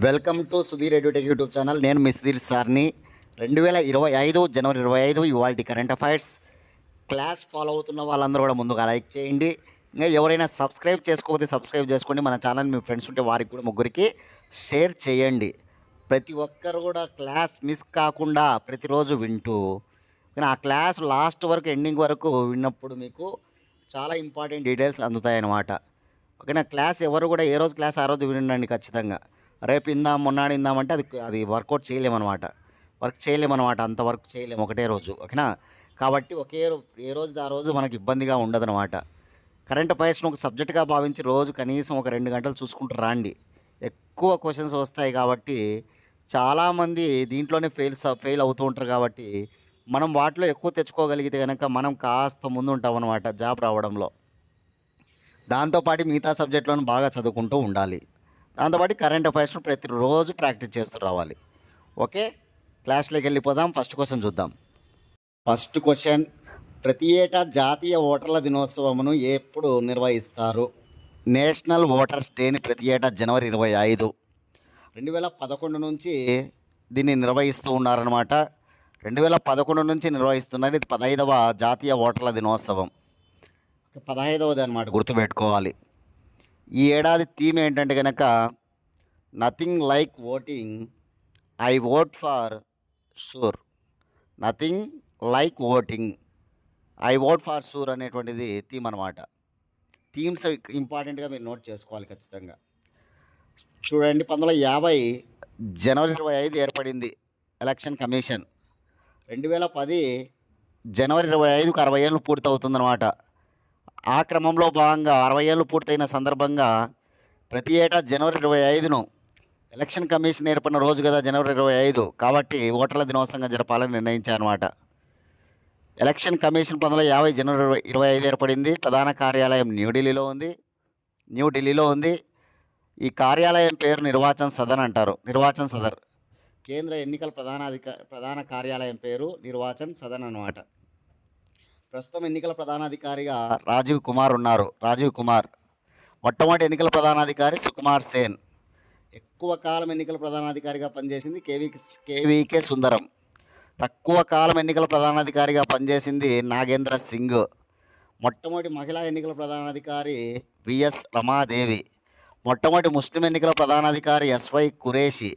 Welcome to Sudheer edutech YouTube channel. నేను మీ సుధీర్ సార్ని. 2025 జనవరి 25 ఇవాళ కరెంట్ అఫైర్స్ క్లాస్ ఫాలో అవుతున్న వాళ్ళందరూ కూడా ముందుగా లైక్ చేయండి. ఇంకా ఎవరైనా సబ్స్క్రైబ్ చేసుకోకపోతే సబ్స్క్రైబ్ చేసుకోండి. మన ఛానల్ మీ ఫ్రెండ్స్ ఉంటే వారికి కూడా ముగ్గురికి షేర్ చేయండి. ప్రతి ఒక్కరు కూడా క్లాస్ మిస్ కాకుండా ప్రతిరోజు వింటూ కానీ ఆ క్లాస్ లాస్ట్ వరకు ఎండింగ్ వరకు విన్నప్పుడు మీకు చాలా ఇంపార్టెంట్ డీటెయిల్స్ అందుతాయన్నమాట. ఓకేనా. క్లాస్ ఎవరు కూడా ఏ రోజు క్లాస్ ఆ రోజు వినండి ఖచ్చితంగా. రేపు ఇందాం మొన్నాడు ఇందామంటే అది వర్కౌట్ చేయలేమన్నమాట. అంత వర్క్ చేయలేము ఒకటే రోజు. ఓకేనా. కాబట్టి ఏ రోజు ఆ రోజు మనకి ఇబ్బందిగా ఉండదన్నమాట. కరెంట్ అఫైర్స్ను ఒక సబ్జెక్ట్గా భావించి రోజు కనీసం ఒక 2 గంటలు చూసుకుంటూ రాండి. ఎక్కువ క్వశ్చన్స్ వస్తాయి కాబట్టి చాలామంది దీంట్లోనే ఫెయిల్ అవుతూ ఉంటారు. కాబట్టి మనం వాటిలో ఎక్కువ తెచ్చుకోగలిగితే కనుక మనం కాస్త ముందు ఉంటాం అన్నమాట జాబ్ రావడంలో. దాంతోపాటు మిగతా సబ్జెక్టులను బాగా చదువుకుంటూ ఉండాలి. దాంతోపాటు కరెంట్ అఫైర్స్ను ప్రతిరోజు ప్రాక్టీస్ చేస్తూ రావాలి. ఓకే, క్లాస్లోకి వెళ్ళిపోదాం. ఫస్ట్ క్వశ్చన్ చూద్దాం. ఫస్ట్ క్వశ్చన్, ప్రతి ఏటా జాతీయ ఓటర్ల దినోత్సవమును ఎప్పుడు నిర్వహిస్తారు? నేషనల్ ఓటర్స్ డేని ప్రతి ఏటా జనవరి 25 2011 నుంచి దీన్ని నిర్వహిస్తూ ఉన్నారనమాట. 2011 నుంచి నిర్వహిస్తున్నారు. ఇది 15వ జాతీయ ఓటర్ల దినోత్సవం. 15వది అనమాట, గుర్తుపెట్టుకోవాలి. ఈ ఏడాది థీమ్ ఏంటంటే కనుక nothing like voting, I vote for sure. Nothing like voting, I vote for sure అనేటువంటిది థీమ్ అనమాట. థీమ్స్ ఇంపార్టెంట్గా మీరు నోట్ చేసుకోవాలి ఖచ్చితంగా. చూడండి, 1950 జనవరి 25 ఏర్పడింది ఎలక్షన్ కమిషన్. 2010 జనవరి 25కు 60 ఏళ్ళు పూర్తవుతుందన్నమాట. ఆ క్రమంలో భాగంగా 60 ఏళ్ళు పూర్తయిన సందర్భంగా ప్రతి ఏటా జనవరి 25ను ఎలక్షన్ కమిషన్ ఏర్పడిన రోజు కదా జనవరి 25, కాబట్టి ఓటర్ల దినోత్సవంగా జరపాలని నిర్ణయించారన్నమాట. ఎలక్షన్ కమిషన్ 1950 జనవరి 25 ఏర్పడింది. ప్రధాన కార్యాలయం న్యూఢిల్లీలో ఉంది. ఈ కార్యాలయం పేరు నిర్వాచన్ సదన్ అంటారు. నిర్వాచన్ సదర్. కేంద్ర ఎన్నికల ప్రధాన కార్యాలయం పేరు నిర్వాచన్ సదన్ అన్నమాట. ప్రస్తుతం ఎన్నికల ప్రధానాధికారిగా రాజీవ్ కుమార్ ఉన్నారు. మొట్టమొదటి ఎన్నికల ప్రధానాధికారి సుకుమార్ సేన్. ఎక్కువ కాలం ఎన్నికల ప్రధానాధికారిగా పనిచేసింది కేవీకే సుందరం. తక్కువ కాలం ఎన్నికల ప్రధానాధికారిగా పనిచేసింది నాగేంద్ర సింగ్. మొట్టమొదటి మహిళా ఎన్నికల ప్రధానాధికారి విఎస్ రమాదేవి. మొట్టమొదటి ముస్లిం ఎన్నికల ప్రధానాధికారి ఎస్వై ఖురేషి.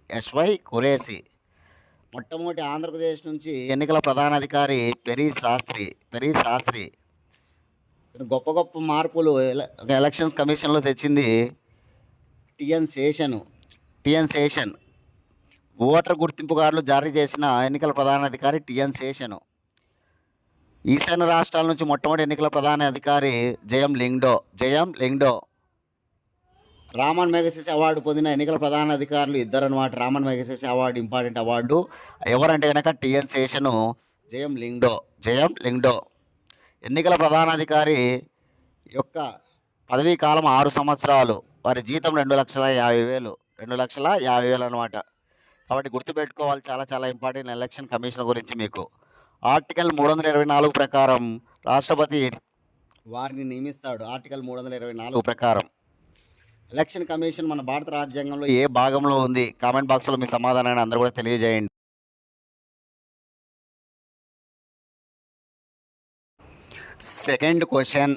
మొట్టమొదటి ఆంధ్రప్రదేశ్ నుంచి ఎన్నికల ప్రధానాధికారి పెరి శాస్త్రి. గొప్ప గొప్ప మార్పులు ఎలక్షన్స్ కమిషన్లో తెచ్చింది టిఎన్ శేషన్. ఓటర్ గుర్తింపు కార్డులు జారీ చేసిన ఎన్నికల ప్రధానాధికారి టిఎన్ శేషను. ఈశాన్య రాష్ట్రాల నుంచి మొట్టమొదటి ఎన్నికల ప్రధానాధికారి జయం లింగ్డో. రామన్ మెగసెస్ అవార్డు పొందిన ఎన్నికల ప్రధానాధికారులు ఇద్దరన్నమాట. Ramon Magsaysay award important award. ఎవరంటే కనుక టిఎన్ శేషను, జయం లింగ్డో. ఎన్నికల ప్రధానాధికారి యొక్క పదవీ కాలం 6 సంవత్సరాలు. వారి జీతం 2,50,000 అనమాట. కాబట్టి గుర్తుపెట్టుకోవాలి, చాలా చాలా ఇంపార్టెంట్ ఎలక్షన్ కమిషన్ గురించి మీకు. ఆర్టికల్ 324 ప్రకారం రాష్ట్రపతి వారిని నియమిస్తాడు. ఆర్టికల్ 324 ప్రకారం ఎలక్షన్ కమిషన్ మన భారత రాజ్యాంగంలో ఏ భాగంలో ఉంది? కామెంట్ బాక్స్లో మీ సమాధానాన్ని అందరూ కూడా తెలియజేయండి. సెకండ్ క్వశ్చన్,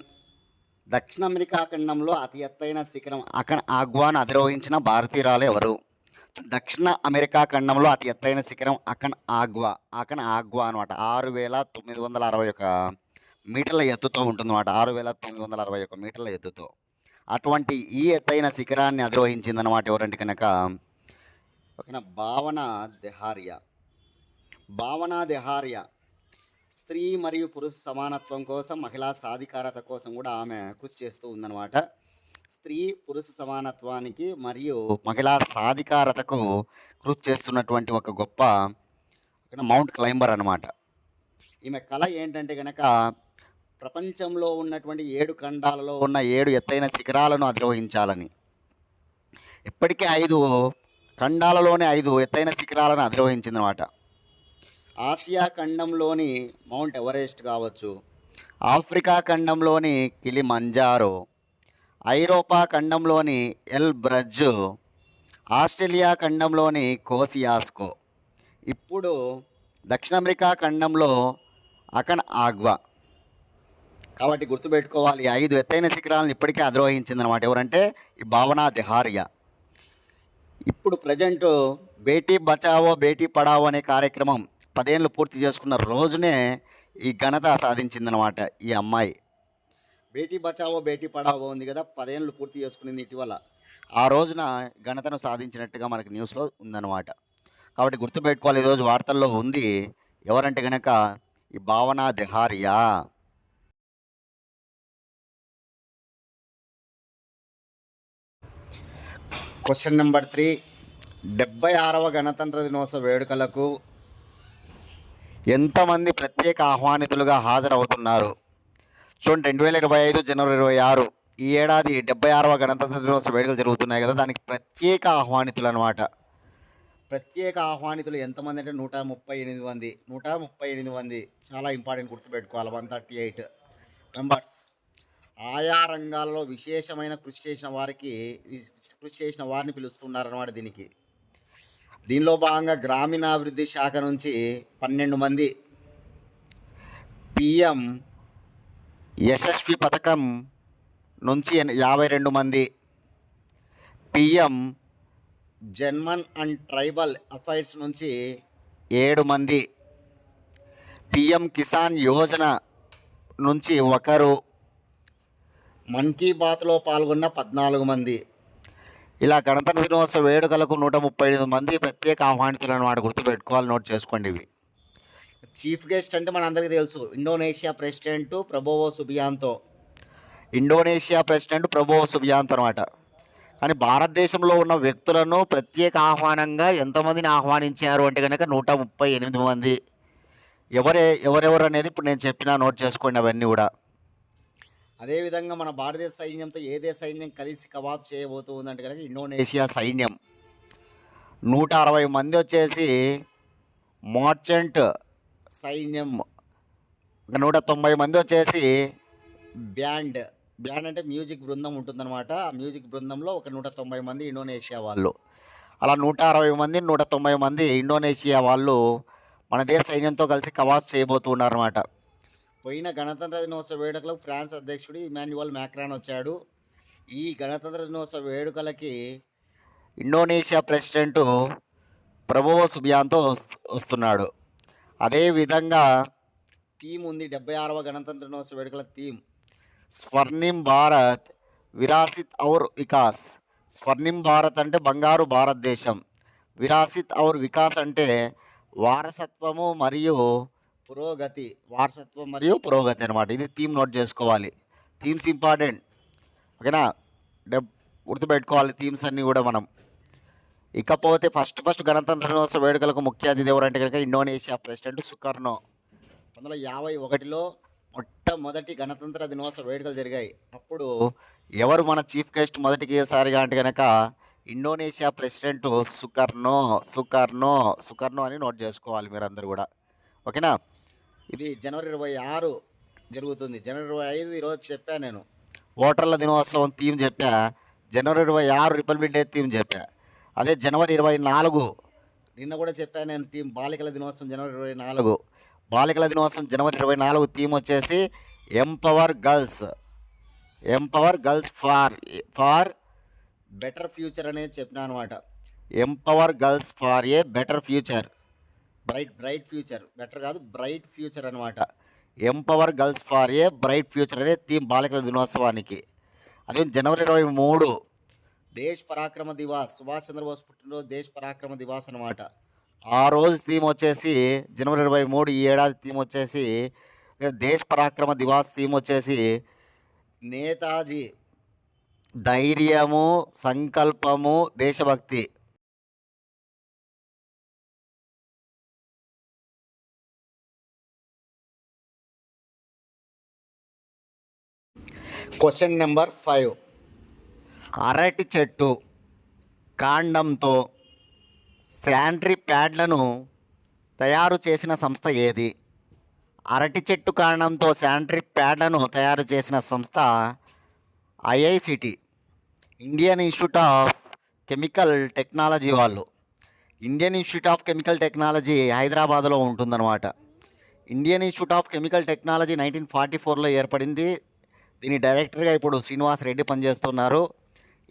దక్షిణ అమెరికా ఖండంలో అతి ఎత్తైన శిఖరం అకన్ ఆగ్వాను అధిరోహించిన భారతీయురాలు ఎవరు? దక్షిణ అమెరికా ఖండంలో అతి ఎత్తైన శిఖరం అకన్ ఆగ్వా అనమాట. 6,961 మీటర్ల ఎత్తుతో ఉంటుందన్నమాట. 6,961 మీటర్ల ఎత్తుతో. అటువంటి ఈ ఎత్తైన శిఖరాన్ని అధిరోహించిందన్నమాట ఎవరంటే కనుక ఓకేనా, భావన దెహారియా. స్త్రీ మరియు పురుష సమానత్వం కోసం, మహిళా సాధికారత కోసం కూడా ఆమె కృషి చేస్తూ ఉందన్నమాట. స్త్రీ పురుష సమానత్వానికి మరియు మహిళా సాధికారతకు కృషి చేస్తున్నటువంటి ఒక గొప్ప మౌంట్ క్లైంబర్ అన్నమాట. ఈమె కళ ఏంటంటే కనుక ప్రపంచంలో ఉన్నటువంటి 7 ఖండాలలో ఉన్న 7 ఎత్తైన శిఖరాలను అధిరోహించాలని. ఇప్పటికే 5 ఖండాలలోనే 5 ఎత్తైన శిఖరాలను అధిరోహించిందన్నమాట. ఆసియా ఖండంలోని మౌంట్ ఎవరెస్ట్ కావచ్చు, ఆఫ్రికా ఖండంలోని కిలిమంజారో, ఐరోపా ఖండంలోని ఎల్ బ్రజ్, ఆస్ట్రేలియా ఖండంలోని కోసియాస్కో. ఇప్పుడు దక్షిణ అమెరికా ఖండంలో అకన్ ఆగ్వా. కాబట్టి గుర్తుపెట్టుకోవాలి, 5 ఎత్తైన శిఖరాలను ఇప్పటికే అధిరోహించిందనమాట. ఎవరంటే ఈ భావనా దెహారియా. ఇప్పుడు ప్రజెంట్ బేటీ బచావో బేటీ పడావో అనే కార్యక్రమం 10 ఏళ్ళు పూర్తి చేసుకున్న రోజునే ఈ ఘనత సాధించిందనమాట ఈ అమ్మాయి. బేటీ బచావో బేటీ పడావో ఉంది కదా, 10 ఏళ్ళు పూర్తి చేసుకునింది ఇటీవల. ఆ రోజున ఘనతను సాధించినట్టుగా మనకి న్యూస్లో ఉందన్నమాట. కాబట్టి గుర్తుపెట్టుకోవాలి, ఈరోజు వార్తల్లో ఉంది. ఎవరంటే కనుక ఈ భావనా దెహారియా. Question number 3. 76వ గణతంత్ర దినోత్సవ వేడుకలకు ఎంతమంది ప్రత్యేక ఆహ్వానితులుగా హాజరవుతున్నారు? చూడండి, 2025 జనవరి 26 ఈ ఏడాది 76వ గణతంత్ర దినోత్సవ వేడుకలు జరుగుతున్నాయి కదా, దానికి ప్రత్యేక ఆహ్వానితులు అనమాట. ప్రత్యేక ఆహ్వానితులు ఎంతమంది అంటే 138 మంది. 138 మంది, చాలా ఇంపార్టెంట్, గుర్తుపెట్టుకోవాలి. 138 మెంబర్స్. ఆయా రంగాల్లో విశేషమైన కృషి చేసిన వారిని పిలుస్తున్నారన్నమాట దీనిలో భాగంగా గ్రామీణాభివృద్ధి శాఖ నుంచి 12 మంది, పిఎం యశస్వి పథకం నుంచి 52 మంది, PM JANMAN and tribal affairs నుంచి 7 మంది, పిఎం కిసాన్ యోజన నుంచి 1, మన్ కీ బాత్లో పాల్గొన్న 14 మంది. ఇలా గణతంత్ర దినోత్సవ వేడుకలకు 138 మంది ప్రత్యేక ఆహ్వానితులు అన్నమాట. గుర్తుపెట్టుకోవాలి, నోట్ చేసుకోండి ఇవి. చీఫ్ గెస్ట్ అంటే మనందరికీ తెలుసు, Indonesia president Prabowo Subianto. Indonesia president Prabowo Subianto అనమాట. కానీ భారతదేశంలో ఉన్న వ్యక్తులను ప్రత్యేక ఆహ్వానంగా ఎంతమందిని ఆహ్వానించారు అంటే కనుక 138 మంది. ఎవరెవరు అనేది ఇప్పుడు నేను చెప్పినా, నోట్ చేసుకోండి అవన్నీ కూడా. అదేవిధంగా మన భారతదేశ సైన్యంతో ఏ దేశ సైన్యం కలిసి కవాతు చేయబోతుందంటే కనుక ఇండోనేషియా సైన్యం. 160 మంది వచ్చేసి మర్చెంట్ సైన్యం, 190 మంది వచ్చేసి బ్యాండ్ అంటే మ్యూజిక్ బృందం ఉంటుందన్నమాట. ఆ మ్యూజిక్ బృందంలో ఒక 190 మంది ఇండోనేషియా వాళ్ళు. అలా 160 మంది 190 మంది ఇండోనేషియా వాళ్ళు మన దేశ సైన్యంతో కలిసి కవాతు చేయబోతున్నారన్నమాట. పోయిన గణతంత్ర దినోత్సవ వేడుకలకు ఫ్రాన్స్ అధ్యక్షుడు ఇమాన్యుయల్ మ్యాక్రాన్ వచ్చాడు. ఈ గణతంత్ర దినోత్సవ వేడుకలకి ఇండోనేషియా ప్రెసిడెంట్ ప్రబోవో సుబియాంతో వస్తున్నాడు. అదేవిధంగా థీమ్ ఉంది 76వ గణతంత్ర దినోత్సవ వేడుకల థీమ్ స్వర్ణిం భారత్ విరాసిత్ ఔర్ వికాస్. స్వర్ణిం భారత్ అంటే బంగారు భారతదేశం, విరాసిత్ ఔర్ వికాస్ అంటే వారసత్వము మరియు పురోగతి. వారసత్వం మరియు పురోగతి అనమాట. ఇది థీమ్, నోట్ చేసుకోవాలి. థీమ్స్ ఇంపార్టెంట్, ఓకేనా? గుర్తుపెట్టుకోవాలి థీమ్స్ అన్నీ కూడా మనం. ఇకపోతే ఫస్ట్ గణతంత్ర దినోత్సవ వేడుకలకు ముఖ్య అతిథి ఎవరంటే కనుక ఇండోనేషియా ప్రెసిడెంట్ సుకర్నో. 1951లో మొట్టమొదటి గణతంత్ర దినోత్సవ వేడుకలు జరిగాయి. అప్పుడు ఎవరు మన చీఫ్ గెస్ట్ మొదటిసారిగా అంటే కనుక ఇండోనేషియా ప్రెసిడెంట్ సుకర్నో అని నోట్ చేసుకోవాలి మీరందరూ కూడా, ఓకేనా? ఇది జనవరి 26 జరుగుతుంది. జనవరి 25 ఈరోజు చెప్పాను నేను. ఓటర్ల దినోత్సవం థీమ్ చెప్పా. జనవరి 26 రిపబ్లిక్ డే థీమ్ చెప్పా. అదే జనవరి 24 నిన్న కూడా చెప్పాను నేను థీమ్ బాలికల దినోత్సవం జనవరి 24. బాలికల దినోత్సవం జనవరి 24 థీమ్ వచ్చేసి empower girls for better future అనేది చెప్పినా అనమాట. Empower girls for a better future, bright future, better కాదు బ్రైట్ ఫ్యూచర్ అనమాట. Empower girls for a bright future అనే థీమ్ బాలికల దినోత్సవానికి. అదే జనవరి 23 దేశ్ పరాక్రమ దివాస్, సుభాష్ చంద్రబోస్ పుట్టినరోజు దేశ్ పరాక్రమ దివాస్ అనమాట. ఆ రోజు థీమ్ వచ్చేసి జనవరి 23 ఈ ఏడాది థీమ్ వచ్చేసి దేశ్ పరాక్రమ దివాస్ థీమ్ వచ్చేసి నేతాజీ ధైర్యము, సంకల్పము, దేశభక్తి. Question number 5. అరటి చెట్టు కాండంతో శానిటరీ ప్యాడ్లను తయారు చేసిన సంస్థ ఏది? అరటి చెట్టు కాండంతో శానిటరీ ప్యాడ్లను తయారు చేసిన సంస్థ IICT, Indian Institute of Chemical Technology వాళ్ళు. Indian Institute of Chemical Technology హైదరాబాద్లో ఉంటుందన్నమాట. Indian Institute of Chemical Technology 1944లో ఏర్పడింది. దీని డైరెక్టర్గా ఇప్పుడు శ్రీనివాస్ రెడ్డి పనిచేస్తున్నారు.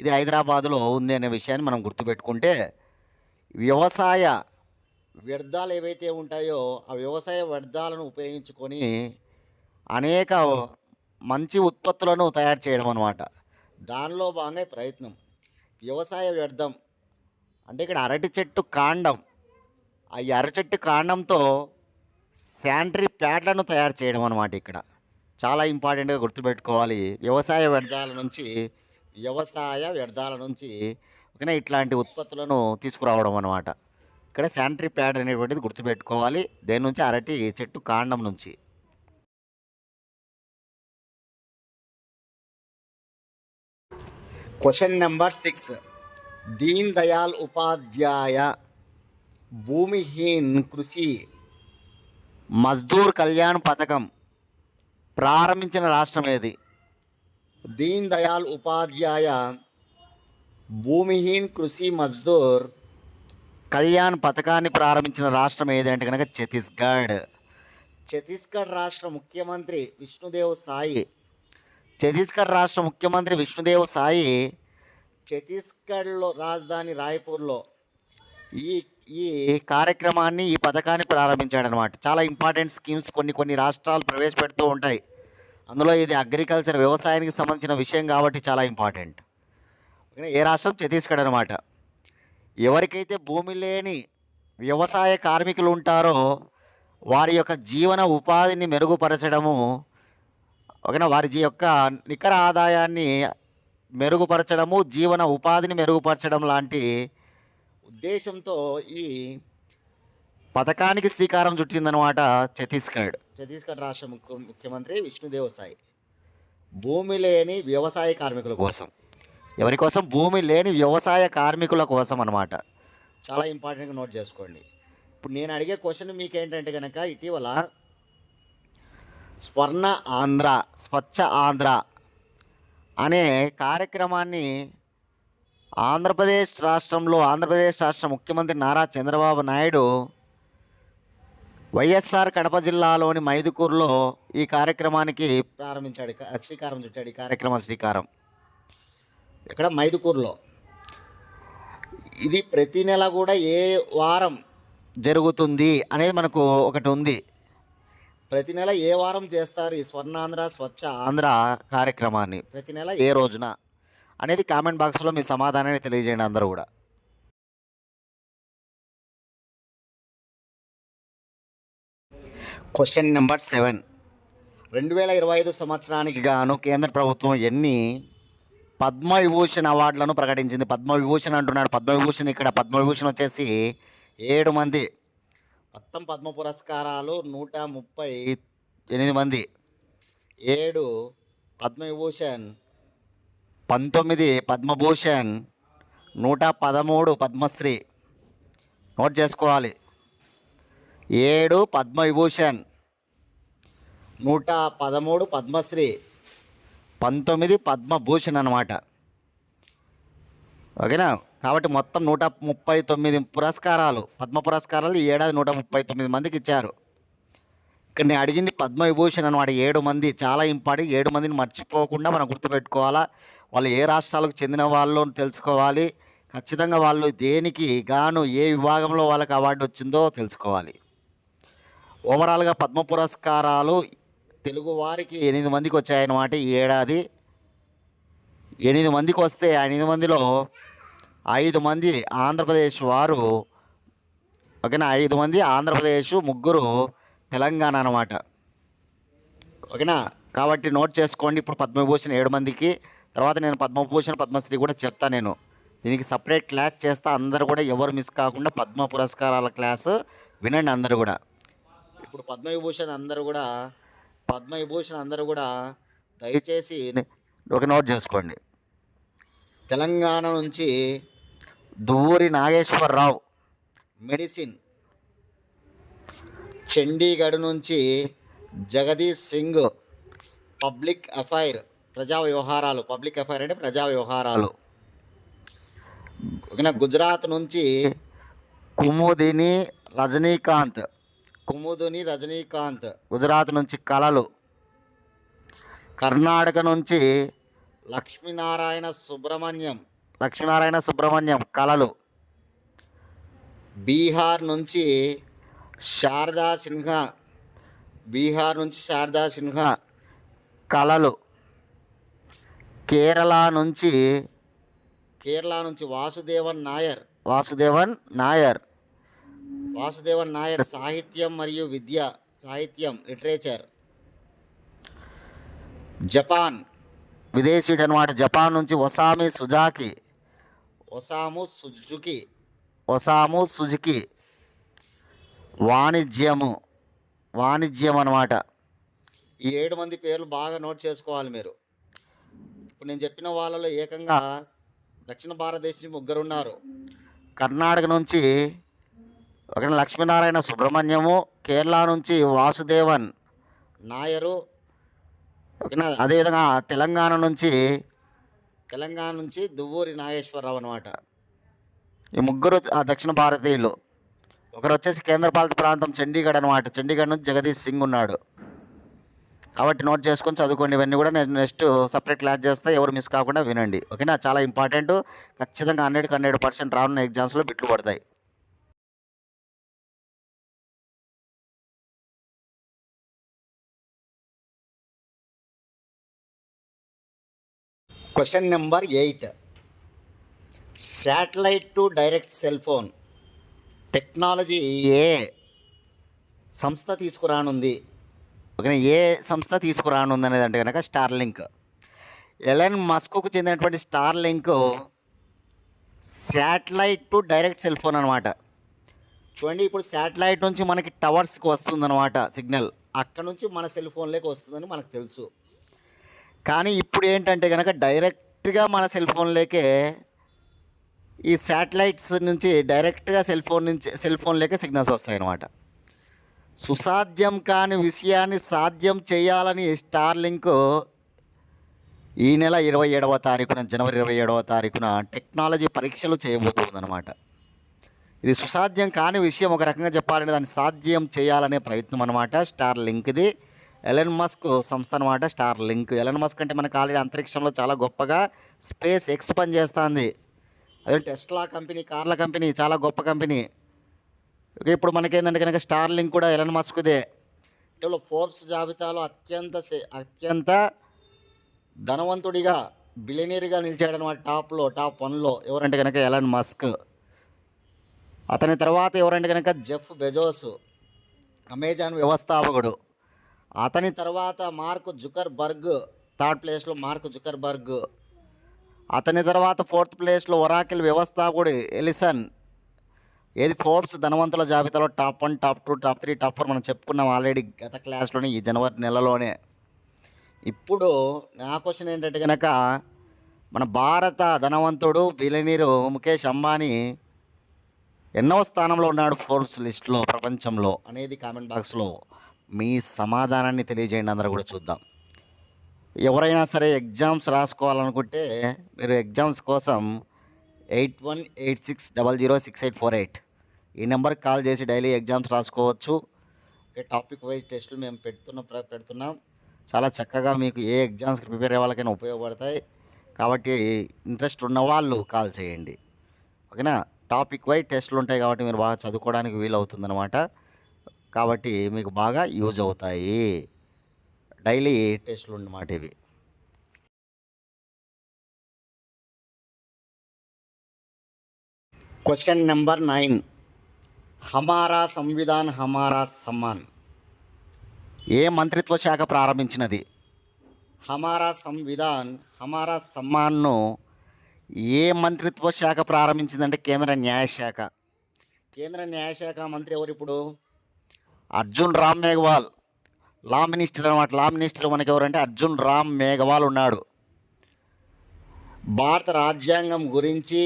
ఇది హైదరాబాద్లో ఉంది అనే విషయాన్ని మనం గుర్తుపెట్టుకుంటే, వ్యవసాయ వ్యర్థాలు ఏవైతే ఉంటాయో ఆ వ్యవసాయ వ్యర్థాలను ఉపయోగించుకొని అనేక మంచి ఉత్పత్తులను తయారు చేయడం అన్నమాట. దానిలో భాగంగా ఈ ప్రయత్నం. వ్యవసాయ వ్యర్థం అంటే ఇక్కడ అరటి చెట్టు కాండం, ఈ అరటి చెట్టు కాండంతో శానిటరీ ప్యాడ్లను తయారు చేయడం అన్నమాట. ఇక్కడ చాలా ఇంపార్టెంట్గా గుర్తుపెట్టుకోవాలి. వ్యవసాయ వ్యర్థాల నుంచి ఓకేనా ఇట్లాంటి ఉత్పత్తులను తీసుకురావడం అన్నమాట. ఇక్కడ శానిటరీ ప్యాడ్ అనేటువంటిది గుర్తుపెట్టుకోవాలి. దేని నుంచి? అరటి చెట్టు కాండం నుంచి. Question number 6. దీన్ దయాళ్ ఉపాధ్యాయ భూమిహీన్ కృషి మజ్దూర్ కళ్యాణ్ పథకం ప్రారంభించిన రాష్ట్రం ఏది? దీన్ దయాళ్ ఉపాధ్యాయ భూమిహీన్ కృషి మజ్దూర్ కళ్యాణ్ పథకాన్ని ప్రారంభించిన రాష్ట్రం ఏది అంటే కనుక ఛత్తీస్గఢ్. ఛత్తీస్గఢ్ రాష్ట్ర ముఖ్యమంత్రి విష్ణుదేవ్ సాయి. ఛత్తీస్గఢ్లో రాజధాని రాయ్పూర్లో ఈ ఈ కార్యక్రమాన్ని, ఈ పథకాన్ని ప్రారంభించాడనమాట. చాలా ఇంపార్టెంట్ స్కీమ్స్ కొన్ని రాష్ట్రాలు ప్రవేశపెడుతూ ఉంటాయి. అందులో ఇది అగ్రికల్చర్, వ్యవసాయానికి సంబంధించిన విషయం కాబట్టి చాలా ఇంపార్టెంట్. ఏ రాష్ట్రం? ఛత్తీస్గఢ్ అనమాట. ఎవరికైతే భూమి లేని వ్యవసాయ కార్మికులు ఉంటారో వారి యొక్క జీవన ఉపాధిని మెరుగుపరచడము, ఓకేనా, వారి యొక్క నికర ఆదాయాన్ని మెరుగుపరచడము, జీవన ఉపాధిని మెరుగుపరచడం లాంటి ఉద్దేశంతో ఈ పథకానికి శ్రీకారం చుట్టిందనమాట ఛత్తీస్గఢ్ రాష్ట్ర ముఖ్యమంత్రి విష్ణుదేవ్ సాయి. భూమి లేని వ్యవసాయ కార్మికుల కోసం. ఎవరి కోసం? భూమి లేని వ్యవసాయ కార్మికుల కోసం అనమాట. చాలా ఇంపార్టెంట్గా నోట్ చేసుకోండి. ఇప్పుడు నేను అడిగే క్వశ్చన్ మీకు ఏంటంటే కనుక, ఇటీవల స్వచ్ఛ ఆంధ్ర అనే కార్యక్రమాన్ని ఆంధ్రప్రదేశ్ రాష్ట్ర ముఖ్యమంత్రి నారా చంద్రబాబు నాయుడు వైఎస్ఆర్ కడప జిల్లాలోని మైదుకూరులో ఈ కార్యక్రమానికి శ్రీకారం చుట్టాడు. ఈ కార్యక్రమ శ్రీకారం ఇక్కడ మైదుకూరులో. ఇది ప్రతి నెల కూడా ఏ వారం జరుగుతుంది అనేది మనకు ఒకటి ఉంది. ప్రతి నెల ఏ వారం చేస్తారు ఈ స్వచ్ఛ ఆంధ్ర కార్యక్రమాన్ని? ప్రతి నెల ఏ రోజున అనేది కామెంట్ బాక్స్లో మీ సమాధానాన్ని తెలియజేయండి అందరూ కూడా. Question number 7. 2025 సంవత్సరానికి గాను కేంద్ర ప్రభుత్వం ఎన్ని పద్మవిభూషణ్ అవార్డులను ప్రకటించింది? పద్మవిభూషణ్ అంటున్నాడు. పద్మవిభూషణ్ వచ్చేసి 7 మంది. మొత్తం పద్మ పురస్కారాలు 138 మంది. 7 పద్మవిభూషణ్, 19 పద్మభూషణ్, 113 పద్మశ్రీ. నోట్ చేసుకోవాలి. 7 పద్మవిభూషణ్, 113 పద్మశ్రీ, 19 పద్మభూషణ్ అన్నమాట. ఓకేనా? కాబట్టి మొత్తం 139 పురస్కారాలు, పద్మ పురస్కారాలు ఈ ఏడాది 139 మందికి ఇచ్చారు. ఇక్కడ నేను అడిగింది పద్మవిభూషణ్ అనమాట. 7 మంది. చాలా ఇంపార్టెంట్. 7 మందిని మర్చిపోకుండా మనం గుర్తుపెట్టుకోవాలా. వాళ్ళు ఏ రాష్ట్రాలకు చెందిన వాళ్ళు తెలుసుకోవాలి. ఖచ్చితంగా వాళ్ళు దేనికి గాను ఏ విభాగంలో వాళ్ళకి అవార్డు వచ్చిందో తెలుసుకోవాలి. ఓవరాల్గా పద్మ పురస్కారాలు తెలుగు వారికి 8 మందికి వచ్చాయన్నమాట ఈ ఏడాది. 8 మందికి వస్తే 8 మందిలో 5 మంది ఆంధ్రప్రదేశ్ వారు. ఓకేనా? 5 మంది ఆంధ్రప్రదేశ్, 3 తెలంగాణ అనమాట. ఓకేనా? కాబట్టి నోట్ చేసుకోండి. ఇప్పుడు పద్మవిభూషణ్ 7 మందికి, తర్వాత నేను పద్మభూషణ్, పద్మశ్రీ కూడా చెప్తాను. నేను దీనికి సపరేట్ క్లాస్ చేస్తా. అందరూ కూడా ఎవరు మిస్ కాకుండా పద్మ పురస్కారాల క్లాసు వినండి అందరూ కూడా. ఇప్పుడు పద్మవిభూషణ్ అందరూ కూడా దయచేసి ఒక నోట్ చేసుకోండి. తెలంగాణ నుంచి దువ్వూరి నాగేశ్వరరావు, మెడిసిన్. చండీగఢ్ నుంచి జగదీష్ సింగ్, పబ్లిక్ అఫైర్ అంటే ప్రజా వ్యవహారాలు. ఓకేనా. గుజరాత్ నుంచి కుముదిని రజనీకాంత్, కుముదిని రజనీకాంత్ గుజరాత్ నుంచి కళలు. కర్ణాటక నుంచి లక్ష్మీనారాయణ సుబ్రహ్మణ్యం కళలు. బీహార్ నుంచి శారదా సిన్హా కళలు. కేరళ నుంచి వాసుదేవన్ నాయర్ సాహిత్యం మరియు లిటరేచర్. జపాన్ విదేశీయుడు అనమాట. జపాన్ నుంచి ఒసాము సుజుకి వాణిజ్యం అనమాట. ఈ 7 మంది పేర్లు బాగా నోట్ చేసుకోవాలి మీరు. ఇప్పుడు నేను చెప్పిన వాళ్ళలో ఏకంగా దక్షిణ భారతదేశం నుంచి 3 ఉన్నారు. కర్ణాటక నుంచి ఒక లక్ష్మీనారాయణ సుబ్రహ్మణ్యము, కేరళ నుంచి వాసుదేవన్ నాయరు, ఓకేనా. అదేవిధంగా తెలంగాణ నుంచి దువ్వూరి నాగేశ్వరరావు అనమాట. ఈ 3 దక్షిణ భారతీయులు. ఒకరు వచ్చేసి కేంద్రపాలిత ప్రాంతం చండీగఢ్ అనమాట. చండీగఢ్ నుంచి జగదీష్ సింగ్ ఉన్నాడు. కాబట్టి నోట్ చేసుకొని చదువుకోండి. ఇవన్నీ కూడా నేను నెక్స్ట్ సపరేట్ క్లాస్ చేస్తే ఎవరు మిస్ కాకుండా వినండి, ఓకేనా. చాలా ఇంపార్టెంట్. ఖచ్చితంగా 100% రానున్న ఎగ్జామ్స్లో బిట్లు పడతాయి. Question number 8. Satellite to direct cell phone technology ఏ సంస్థ తీసుకురానుంది? ఓకే, ఏ సంస్థ తీసుకురానుంది అనేది అంటే కనుక స్టార్లింక్. ఎలన్ మస్క్కు చెందినటువంటి Starlink satellite to direct cell phone అనమాట. చూడండి, ఇప్పుడు శాటిలైట్ నుంచి మనకి టవర్స్కి వస్తుందన్నమాట సిగ్నల్. అక్కడ నుంచి మన సెల్ ఫోన్లోకి వస్తుందని మనకు తెలుసు. కానీ ఇప్పుడు ఏంటంటే కనుక డైరెక్ట్గా మన సెల్ ఫోన్లోకే ఈ శాటిలైట్స్ నుంచి డైరెక్ట్గా సెల్ ఫోన్లోకే సిగ్నల్స్ వస్తాయన్నమాట. సుసాధ్యం కాని విషయాన్ని సాధ్యం చేయాలని స్టార్లింక్ ఈ నెల 27వ తారీఖున జనవరి 27వ తారీఖున టెక్నాలజీ పరీక్షలు చేయబోతుందన్నమాట. ఇది సుసాధ్యం కాని విషయం, ఒక రకంగా చెప్పాలంటే దాన్ని సాధ్యం చేయాలనే ప్రయత్నం అనమాట స్టార్లింక్ది. ఎలన్ మస్క్ సంస్థ అనమాట స్టార్లింక్. ఎలన్ మస్క్ అంటే మనకు ఆల్రెడీ అంతరిక్షంలో చాలా గొప్పగా స్పేస్ ఎక్స్ పని చేస్తుంది. అదే టెస్లా కంపెనీ, కార్ల కంపెనీ, చాలా గొప్ప కంపెనీ. ఓకే, ఇప్పుడు మనకేంటంటే కనుక స్టార్లింక్ కూడా ఎలన్ మస్క్దే. ఇటీవల ఫోర్బ్స్ జాబితాలో అత్యంత ధనవంతుడిగా బిలియనీర్గా నిలిచాడనమాట. టాప్ 1లో ఎవరంటే కనుక ఎలన్ మస్క్. అతని తర్వాత ఎవరంటే కనుక జెఫ్ బెజోస్, అమెజాన్ వ్యవస్థాపకుడు. అతని తర్వాత మార్క్ జుకర్బర్గ్, 3rd ప్లేస్లో మార్క్ జుకర్బర్గ్. అతని తర్వాత 4th ప్లేస్లో ఒరాకిల్ వ్యవస్థాపకుడు ఎలిసన్. ఏది ఫోర్బ్స్ ధనవంతుల జాబితాలో టాప్ 1, టాప్ 2, టాప్ 3, టాప్ 4 మనం చెప్పుకున్నాం ఆల్రెడీ గత క్లాస్లోనే, ఈ జనవరి నెలలోనే. ఇప్పుడు నా క్వశ్చన్ ఏంటంటే కనుక మన భారత ధనవంతుడు బిలియనీరు ముఖేష్ అంబానీ ఎన్నవ స్థానంలో ఉన్నాడు ఫోర్బ్స్ లిస్ట్లో ప్రపంచంలో అనేది కామెంట్ బాక్స్లో మీ సమాధానాన్ని తెలియజేయండి. అందరూ కూడా చూద్దాం. ఎవరైనా సరే ఎగ్జామ్స్ రాసుకోవాలనుకుంటే మీరు ఎగ్జామ్స్ కోసం 8186006848 ఈ నెంబర్కి కాల్ చేసి డైలీ ఎగ్జామ్స్ రాసుకోవచ్చు. టాపిక్ వైజ్ టెస్టులు మేము పెడుతున్నాం. చాలా చక్కగా మీకు ఏ ఎగ్జామ్స్కి ప్రిపేర్ అయ్యే వాళ్ళకైనా ఉపయోగపడతాయి. కాబట్టి ఇంట్రెస్ట్ ఉన్నవాళ్ళు కాల్ చేయండి, ఓకేనా. టాపిక్ వైజ్ టెస్టులు ఉంటాయి కాబట్టి మీరు బాగా చదువుకోవడానికి వీలవుతుందన్నమాట. కాబట్టి మీకు బాగా యూజ్ అవుతాయి డైలీ టెస్టులు అన్నమాట ఇవి. Question number 9. హమారా సంవిధాన్ హమారా సమ్మాన్ ఏ మంత్రిత్వ శాఖ ప్రారంభించినది? హమారా సంవిధాన్ హమారా సమ్మాన్ను ఏ మంత్రిత్వ శాఖ ప్రారంభించిందంటే కేంద్ర న్యాయశాఖ. కేంద్ర న్యాయశాఖ మంత్రి ఎవరు ఇప్పుడు? అర్జున్ రామ్ మేఘవాల్, లా మినిస్టర్ అనమాట. లా మినిస్టర్ మనకి ఎవరంటే అర్జున్ రామ్ మేఘవాల్ ఉన్నాడు. భారత రాజ్యాంగం గురించి,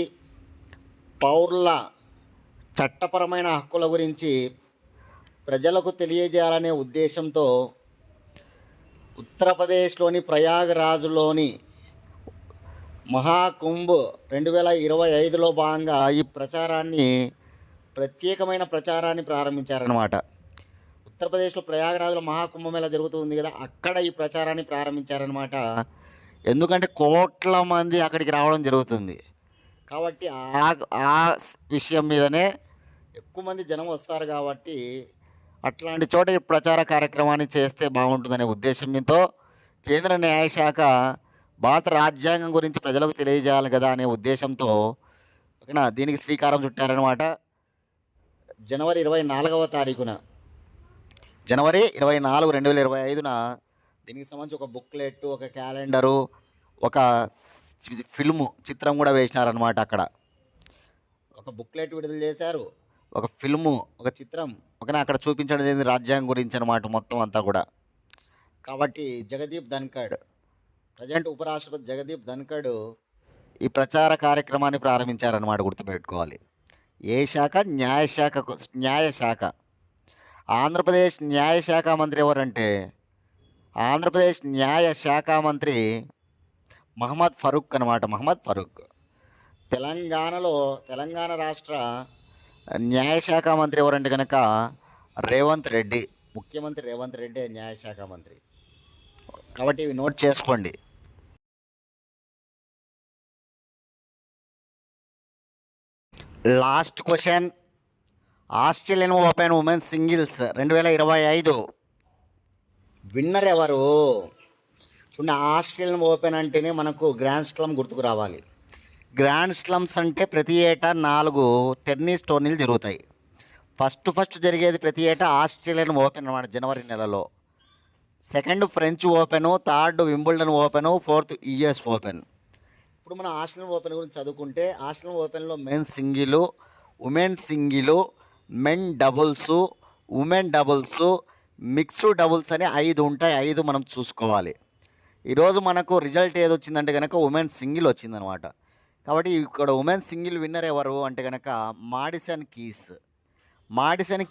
పౌరుల చట్టపరమైన హక్కుల గురించి ప్రజలకు తెలియజేయాలనే ఉద్దేశంతో ఉత్తరప్రదేశ్లోని ప్రయాగరాజ్లోని మహాకుంభ్ 2025లో భాగంగా ఈ ప్రచారాన్ని ప్రత్యేకమైన ప్రచారాన్ని ప్రారంభించారనమాట. ఉత్తరప్రదేశ్లో ప్రయాగరాజ్లో మహాకుంభమేళా జరుగుతుంది కదా, అక్కడ ఈ ప్రచారాన్ని ప్రారంభించారనమాట. ఎందుకంటే కోట్ల మంది అక్కడికి రావడం జరుగుతుంది కాబట్టి ఆ ఆ విషయం మీదనే ఎక్కువ మంది జనం వస్తారు కాబట్టి అట్లాంటి చోట ఈ ప్రచార కార్యక్రమాన్ని చేస్తే బాగుంటుందనే ఉద్దేశంతో కేంద్ర న్యాయశాఖ భారత రాజ్యాంగం గురించి ప్రజలకు తెలియజేయాలి కదా అనే ఉద్దేశంతో ఓకేనా దీనికి శ్రీకారం చుట్టారనమాట. జనవరి 24వ తారీఖున జనవరి 24, 2025న దీనికి సంబంధించి ఒక బుక్లెట్, ఒక క్యాలెండరు, ఒక ఫిల్ము చిత్రం కూడా వేసినారనమాట. అక్కడ ఒక బుక్లెట్ విడుదల చేశారు, ఒక ఫిల్ము, ఒక చిత్రం ఓకేనా అక్కడ చూపించడం ఏంది రాజ్యాంగం గురించి అనమాట మొత్తం అంతా కూడా. కాబట్టి జగదీప్ ధన్కడ్, ప్రజెంట్ ఉపరాష్ట్రపతి జగదీప్ ధన్కడ్ ఈ ప్రచార కార్యక్రమాన్ని ప్రారంభించారన్నమాట. గుర్తుపెట్టుకోవాలి. ఏ శాఖ? న్యాయశాఖ. ఆంధ్రప్రదేశ్ న్యాయశాఖ మంత్రి ఎవరంటే ఆంధ్రప్రదేశ్ న్యాయశాఖ మంత్రి మహమ్మద్ ఫరూక్ అనమాట. మహమ్మద్ ఫరూక్. తెలంగాణ రాష్ట్ర న్యాయశాఖ మంత్రి ఎవరంటే కనుక రేవంత్ రెడ్డి. ముఖ్యమంత్రి రేవంత్ రెడ్డి న్యాయశాఖ మంత్రి. కాబట్టి ఇవి నోట్ చేసుకోండి. Last question. Australian open women's singles 2025 winner ఎవరు? చూడండి, ఆస్ట్రేలియన్ ఓపెన్ అంటేనే మనకు గ్రాండ్ స్లామ్ గుర్తుకు రావాలి. గ్రాండ్ స్లమ్స్ అంటే ప్రతి ఏటా 4 టెన్నిస్ టోర్నీలు జరుగుతాయి. ఫస్ట్ జరిగేది ప్రతి ఏటా ఆస్ట్రేలియన్ ఓపెన్ అన్నమాట, జనవరి నెలలో. Second French open, third Wimbledon open, fourth US open. ఇప్పుడు మనం ఆస్ట్రేలియన్ ఓపెన్ గురించి చదువుకుంటే ఆస్ట్రేలియన్ ఓపెన్లో men single, women single, men doubles, women doubles, mixed doubles అని 5 ఉంటాయి. 5 మనం చూసుకోవాలి. ఈరోజు మనకు రిజల్ట్ ఏది వచ్చిందంటే కనుక ఉమెన్ సింగిల్ వచ్చిందనమాట. కాబట్టి ఇక్కడ ఉమెన్ సింగిల్ విన్నర్ ఎవరు అంటే కనుక Madison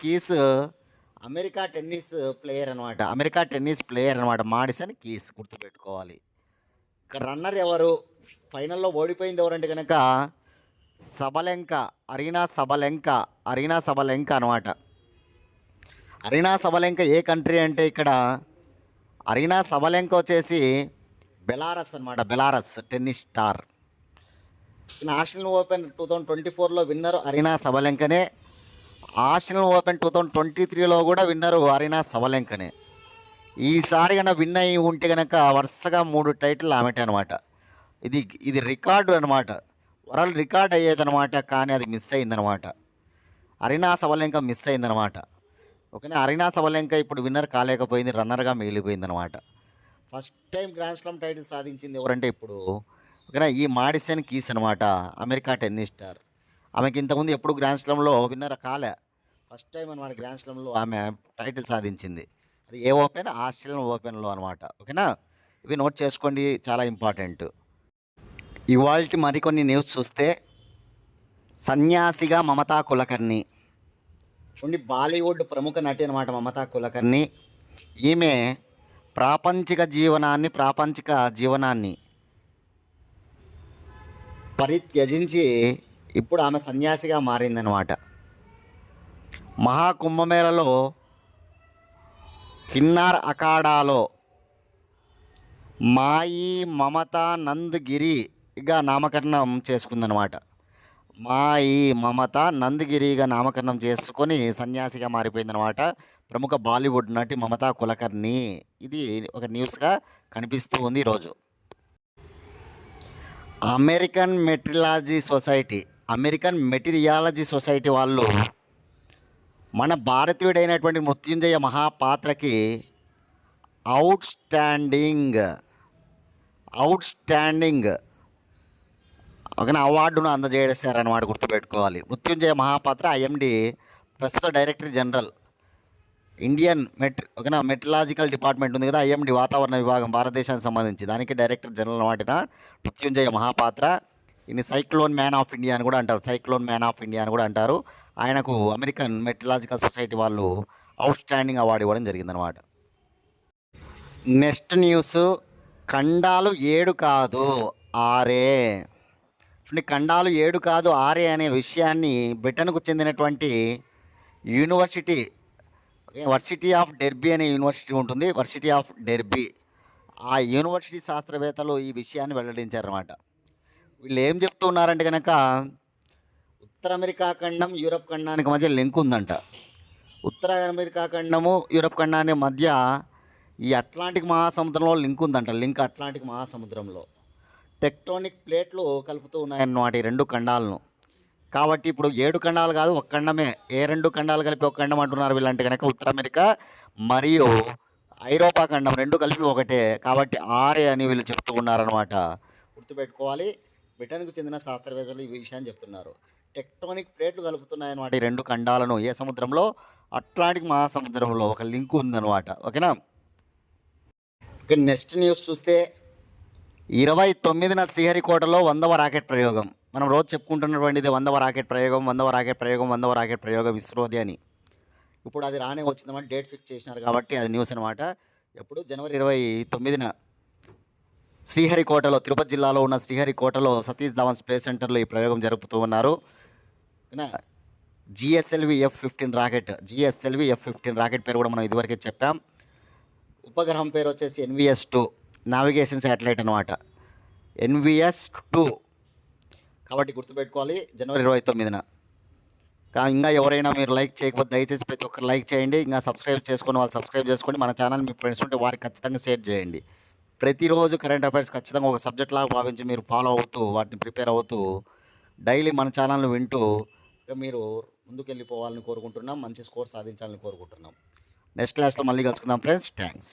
Keys America tennis player అనమాట. మాడిసన్ కీస్ గుర్తుపెట్టుకోవాలి. ఇక రన్నర్ ఎవరు? ఫైనల్లో ఓడిపోయింది ఎవరంటే కనుక అరీనా సబలెంక అనమాట. అరీనా సబలెంక ఏ కంట్రీ అంటే ఇక్కడ అరీనా సబలెంక వచ్చేసి బెలారస్ అనమాట. Belarus tennis star. Australian open 2024లో విన్నర్ అరీనా సబలెంకనే. ఆస్ట్రేలియన్ ఓపెన్ 2023లో కూడా విన్నరు అరీనా సబలెంకనే. ఈసారి కన్నా విన్ అయి ఉంటే కనుక వరుసగా 3 టైటిల్ ఆమెటే అనమాట. ఇది రికార్డు అనమాట, వరల్డ్ రికార్డ్ అయ్యేదనమాట. కానీ అది మిస్ అయిందనమాట. అరీనా సబలెంక మిస్ అయిందనమాట. ఓకేనా. అరీనా సబలెంక ఇప్పుడు విన్నర్ కాలేకపోయింది, రన్నర్గా మిగిలిపోయిందనమాట. First time grand slam title సాధించింది ఎవరంటే ఇప్పుడు ఓకేనా ఈ మాడిసన్ కీస్ అనమాట, అమెరికా టెన్నిస్ స్టార్. ఆమెకి ఇంతకుముందు ఎప్పుడు గ్రాండ్ స్లామ్లో విన్నర్ కాలే, ఫస్ట్ టైం అనమాట గ్రాండ్ స్లామ్లో ఆమె టైటిల్ సాధించింది. అది ఏ ఓపెన్? ఆస్ట్రేలియన్ ఓపెన్లో అనమాట. ఓకేనా. ఇవి నోట్ చేసుకోండి, చాలా ఇంపార్టెంట్. ఇవాల్టి మరికొన్ని న్యూస్ చూస్తే సన్యాసిగా మమతా కులకర్ణి. చూడండి, బాలీవుడ్ ప్రముఖ నటి అనమాట మమతా కులకర్ణి. ఈమె ప్రాపంచిక జీవనాన్ని పరిత్యజించి ఇప్పుడు ఆమె సన్యాసిగా మారిందనమాట. మహాకుంభమేళలో కిన్నార్ అఖాడాలో మాయి మమతా నంద్ గిరిగా నామకరణం చేసుకుందనమాట. మాయి మమత నంద్ గిరిగా నామకరణం చేసుకొని సన్యాసిగా మారిపోయిందనమాట ప్రముఖ బాలీవుడ్ నటి మమతా కులకర్ణి. ఇది ఒక న్యూస్గా కనిపిస్తూ ఉంది ఈరోజు. అమెరికన్ మెటీరియాలజీ సొసైటీ వాళ్ళు మన భారతీయుడైనటువంటి మృత్యుంజయ మహాపాత్రకి అవుట్ స్టాండింగ్ ఒక అవార్డును అందజేశారన్నమాట. గుర్తుపెట్టుకోవాలి. మృత్యుంజయ మహాపాత్ర ఐఎండి ప్రస్తుత director general Indian metrological department ఉంది కదా, ఐఎండి వాతావరణ విభాగం భారతదేశానికి సంబంధించి, దానికి డైరెక్టర్ జనరల్ అన్నమాట మృత్యుంజయ మహాపాత్ర. ఈయన సైక్లోన్ మ్యాన్ ఆఫ్ ఇండియా అని కూడా అంటారు. ఆయనకు అమెరికన్ మెట్రలాజికల్ సొసైటీ వాళ్ళు అవుట్ స్టాండింగ్ అవార్డు ఇవ్వడం జరిగిందనమాట. Next news. ఖండాలు 7 కాదు ఆరే. చూడండి, ఖండాలు 7 కాదు 6 అనే విషయాన్ని బ్రిటన్‌కు చెందినటువంటి యూనివర్సిటీ, వర్సిటీ ఆఫ్ డెర్బీ అనే యూనివర్సిటీ ఉంటుంది. Varsity of Derby. ఆ యూనివర్సిటీ శాస్త్రవేత్తలు ఈ విషయాన్ని వెల్లడించారన్నమాట. వీళ్ళు ఏం చెప్తూ ఉన్నారంటే గనక, ఉత్తర అమెరికా ఖండం, యూరప్ ఖండానికి మధ్య లింక్ ఉందంట. ఉత్తర అమెరికా ఖండము, యూరప్ ఖండానికి మధ్య ఈ అట్లాంటిక్ మహాసముద్రంలో లింక్ ఉందంట. లింక్ అట్లాంటిక్ మహాసముద్రంలో. టెక్టోనిక్ ప్లేట్లు కలుపుతూ ఉన్నాయన్నమాట ఈ 2 ఖండాలను. కాబట్టి ఇప్పుడు 7 ఖండాలు కాదు, ఒక ఖండమే. ఏ 2 ఖండాలు కలిపి ఒక ఖండం అంటున్నారు వీళ్ళంటే కనుక ఉత్తర అమెరికా మరియు ఐరోపా ఖండం 2 కలిపి ఒకటే. కాబట్టి ఆరే అని వీళ్ళు చెప్తూ ఉన్నారనమాట. గుర్తుపెట్టుకోవాలి. బ్రిటన్కు చెందిన శాస్త్రవేత్తలు ఈ విషయాన్ని చెప్తున్నారు. టెక్టోనిక్ ప్లేట్లు కలుపుతున్నాయన్నమాట ఈ 2 ఖండాలను. ఏ సముద్రంలో? అట్లాంటిక్ మహాసముద్రంలో ఒక లింక్ ఉందన్నమాట. ఓకేనా? ఇక నెక్స్ట్ న్యూస్ చూస్తే 29న శ్రీహరికోటలో 100వ రాకెట్ ప్రయోగం. మనం రోజు చెప్పుకుంటున్నటువంటిది 100వ రాకెట్ ప్రయోగం, 100వ రాకెట్ ప్రయోగం, 100వ రాకెట్ ప్రయోగం ఇస్రోది అని. ఇప్పుడు అది రానే వచ్చిందన్నమాట. డేట్ ఫిక్స్ చేసినారు కాబట్టి అది న్యూస్ అనమాట. ఎప్పుడు? జనవరి 29న శ్రీహరికోటలో, తిరుపతి జిల్లాలో ఉన్న శ్రీహరికోటలో సతీష్ ధావన్ స్పేస్ సెంటర్లో ఈ ప్రయోగం జరుపుతూ ఉన్నారు. ఓకేనా? GSLV F-15 rocket. GSLV F-15 rocket పేరు కూడా మనం ఇదివరకే చెప్పాం. ఉపగ్రహం పేరు వచ్చేసి NVS-2 నావిగేషన్ శాటిలైట్ అనమాట. NVS-2. కాబట్టి గుర్తుపెట్టుకోవాలి, జనవరి 29న. ఇంకా ఎవరైనా మీరు లైక్ చేయకపోతే దయచేసి ప్రతి ఒక్కరు లైక్ చేయండి. ఇంకా సబ్స్క్రైబ్ చేసుకొని వాళ్ళు సబ్స్క్రైబ్ చేసుకోండి. మన ఛానల్ మీ ఫ్రెండ్స్ ఉంటే వారికి ఖచ్చితంగా షేర్ చేయండి. ప్రతిరోజు కరెంట్ అఫైర్స్ ఖచ్చితంగా ఒక సబ్జెక్ట్ లాగా భావించి మీరు ఫాలో అవుతూ వాటిని ప్రిపేర్ అవుతూ డైలీ మన ఛానల్ని వింటూ ఇక మీరు ముందుకెళ్ళిపోవాలని కోరుకుంటున్నాం. మంచి స్కోర్ సాధించాలని కోరుకుంటున్నాం. నెక్స్ట్ క్లాస్లో మళ్ళీ కలుసుకుందాం ఫ్రెండ్స్. థ్యాంక్స్.